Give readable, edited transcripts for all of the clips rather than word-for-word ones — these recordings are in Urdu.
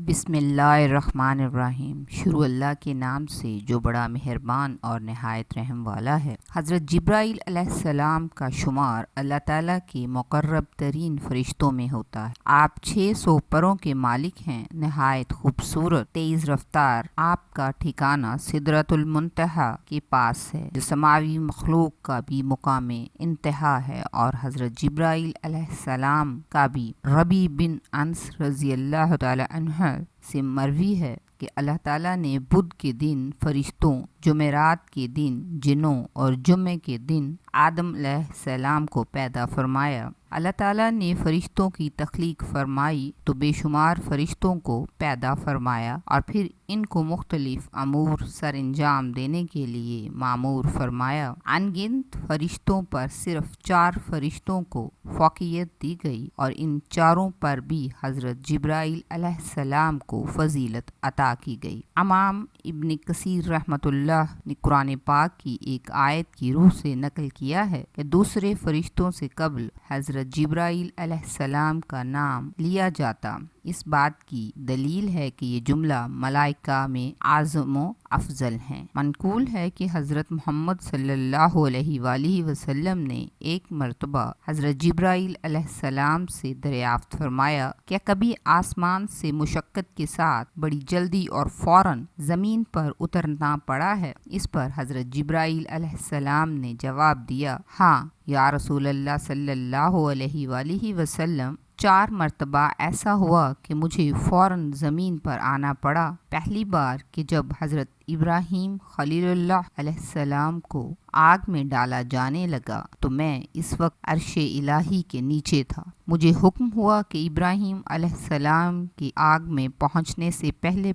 بسم اللہ الرحمن الرحیم۔ شروع اللہ کے نام سے جو بڑا مہربان اور نہایت رحم والا ہے۔ حضرت جبرائیل علیہ السلام کا شمار اللہ تعالیٰ کے مقرب ترین فرشتوں میں ہوتا ہے۔ آپ 600 پروں کے مالک ہیں، نہایت خوبصورت، تیز رفتار۔ آپ کا ٹھکانہ سدرۃ المنتہا کے پاس ہے، جو سماوی مخلوق کا بھی مقام انتہا ہے، اور حضرت جبرائیل علیہ السلام کا بھی ربیع بن انس رضی اللہ تعالی عنہ سے مروی ہے کہ اللہ تعالیٰ نے بدھ کے دن فرشتوں، جمعرات کے دن جنوں اور جمعے کے دن آدم علیہ السلام کو پیدا فرمایا۔ اللہ تعالیٰ نے فرشتوں کی تخلیق فرمائی تو بے شمار فرشتوں کو پیدا فرمایا، اور پھر ان کو مختلف امور سر انجام دینے کے لیے مامور فرمایا۔ ان گنت فرشتوں پر صرف 4 فرشتوں کو فوقیت دی گئی، اور ان چاروں پر بھی حضرت جبرائیل علیہ السلام کو فضیلت عطا کی گئی۔ امام ابن کثیر رحمۃ اللہ نے قرآن پاک کی ایک آیت کی روح سے نقل کیا ہے کہ دوسرے فرشتوں سے قبل حضرت جبرائیل علیہ السلام کا نام لیا جاتا۔ اس بات کی دلیل ہے کہ یہ جملہ ملائکہ میں اعظم و افضل ہیں۔ منقول ہے کہ حضرت محمد صلی اللہ علیہ وآلہ وسلم نے ایک مرتبہ حضرت جبرائیل علیہ السلام سے دریافت فرمایا، کیا کبھی آسمان سے مشقت کے ساتھ بڑی جلدی اور فوراً زمین پر اترنا پڑا ہے؟ اس پر حضرت جبرائیل علیہ السلام نے جواب دیا، ہاں یا رسول اللہ صلی اللہ علیہ وآلہ وسلم، 4 مرتبہ ایسا ہوا کہ مجھے فوراً زمین پر آنا پڑا۔ پہلی بار کہ جب حضرت ابراہیم خلیل اللہ علیہ السلام کو آگ میں ڈالا جانے لگا تو میں اس وقت عرش الہی کے نیچے تھا۔ مجھے حکم ہوا کہ ابراہیم علیہ السلام کی آگ میں پہنچنے سے پہلے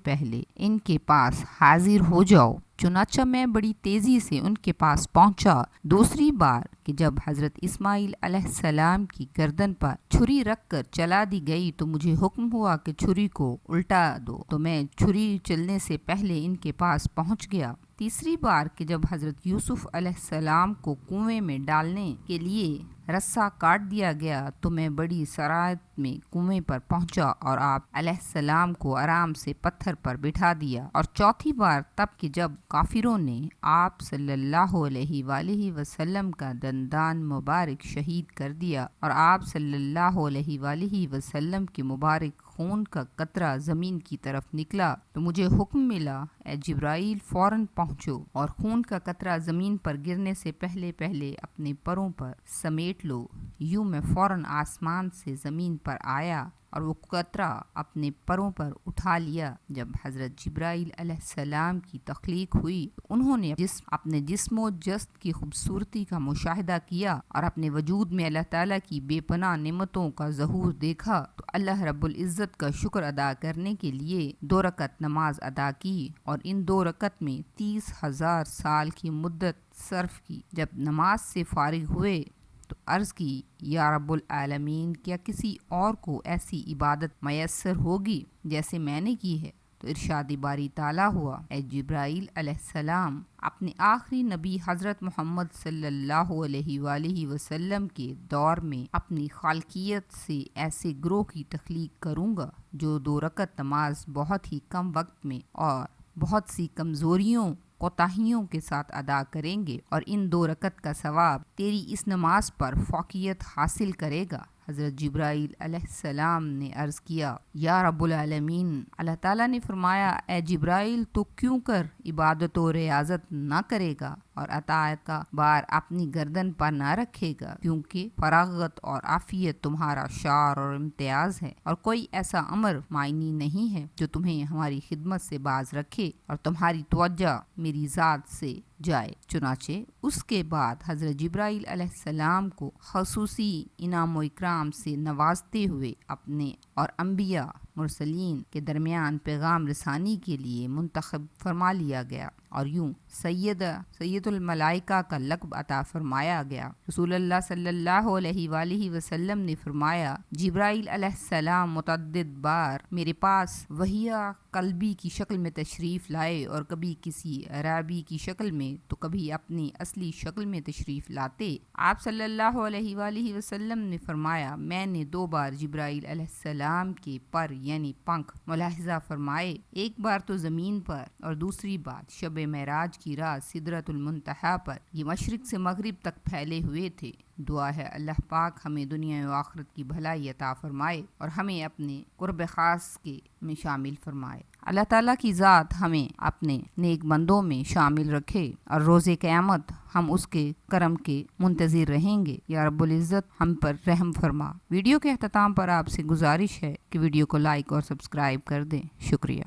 ان کے پاس حاضر ہو جاؤ۔ چنانچہ میں بڑی تیزی سے ان کے پاس پہنچا۔ دوسری بار کہ جب حضرت اسماعیل علیہ السلام کی گردن پر چھری رکھ کر چلا دی گئی تو مجھے حکم ہوا کہ چھری کو الٹا دو، تو میں چھری چلنے سے پہلے ان کے پاس پہنچ گیا۔ تیسری بار کہ جب حضرت یوسف علیہ السلام کو کنویں میں ڈالنے کے لیے رسہ کاٹ دیا گیا تو میں بڑی سرعت میں کنویں پر پہنچا اور آپ علیہ السلام کو آرام سے پتھر پر بٹھا دیا۔ اور چوتھی بار تب کہ جب کافروں نے آپ صلی اللہ علیہ وآلہ وسلم کا دندان مبارک شہید کر دیا اور آپ صلی اللہ علیہ وآلہ وسلم کے مبارک خون کا قطرہ زمین کی طرف نکلا تو مجھے حکم ملا، اے جبرائیل فوراً پہنچو اور خون کا قطرہ زمین پر گرنے سے پہلے اپنے پروں پر سمیٹ لو۔ یوں میں فوراً آسمان سے زمین پر آیا اور وہ قطرہ اپنے پروں پر اٹھا لیا۔ جب حضرت جبرائیل علیہ السلام کی تخلیق ہوئی تو انہوں نے اپنے جسم و جسد کی خوبصورتی کا مشاہدہ کیا اور اپنے وجود میں اللہ تعالیٰ کی بے پناہ نعمتوں کا ظہور دیکھا تو اللہ رب العزت کا شکر ادا کرنے کے لیے 2 رکعت نماز ادا کی اور ان 2 رکعت میں 30,000 سال کی مدت صرف کی۔ جب نماز سے فارغ ہوئے تو عرض کی، یا رب العالمین، کیا کسی اور کو ایسی عبادت میسر ہوگی جیسے میں نے کی ہے؟ تو ارشاد باری تعالیٰ ہوا، اے جبرائیل علیہ السلام، اپنے آخری نبی حضرت محمد صلی اللہ علیہ وآلہ وسلم کے دور میں اپنی خالقیت سے ایسے گروہ کی تخلیق کروں گا جو 2 رکعت نماز بہت ہی کم وقت میں اور بہت سی کمزوریوں کوتاہیوں کے ساتھ ادا کریں گے، اور ان 2 رکعت کا ثواب تیری اس نماز پر فوقیت حاصل کرے گا۔ حضرت جبرائیل علیہ السلام نے عرض کیا، یا رب العالمین، اللہ تعالیٰ نے فرمایا، اے جبرائیل، تو کیوں کر عبادت و ریاضت نہ کرے گا اور اطاعت کا بار اپنی گردن پر نہ رکھے گا، کیونکہ فراغت اور عافیت تمہارا شعار اور امتیاز ہے، اور کوئی ایسا امر معنی نہیں ہے جو تمہیں ہماری خدمت سے باز رکھے اور تمہاری توجہ میری ذات سے جائے۔ چنانچہ اس کے بعد حضرت جبرائیل علیہ السلام کو خصوصی انعام و اکرام سے نوازتے ہوئے اپنے اور انبیاء مرسلین کے درمیان پیغام رسانی کے لیے منتخب فرما لیا گیا۔ اور یوں سید الملائکہ کا لقب عطا فرمایا گیا۔ رسول اللہ صلی اللہ علیہ وآلہ وسلم نے فرمایا، جبرائیل علیہ السلام متعدد بار میرے پاس وحیہ قلبی کی شکل میں تشریف لائے، اور کبھی کسی عرابی کی شکل میں تو کبھی اپنی اصلی شکل میں تشریف لاتے۔ آپ صلی اللہ علیہ وآلہ وسلم نے فرمایا، میں نے 2 بار جبرائیل علیہ السلام کے پر یعنی پنکھ ملاحظہ فرمائے، ایک بار تو زمین پر اور دوسری بار شب معراج کی رات سدرۃ المنتہا پر۔ یہ مشرق سے مغرب تک پھیلے ہوئے تھے۔ دعا ہے اللہ پاک ہمیں دنیا و آخرت کی بھلائی عطا فرمائے اور ہمیں اپنے قرب خاص کے میں شامل فرمائے۔ اللہ تعالیٰ کی ذات ہمیں اپنے نیک بندوں میں شامل رکھے اور روز قیامت ہم اس کے کرم کے منتظر رہیں گے۔ یا رب العزت ہم پر رحم فرما۔ ویڈیو کے اختتام پر آپ سے گزارش ہے کہ ویڈیو کو لائک اور سبسکرائب کر دیں۔ شکریہ۔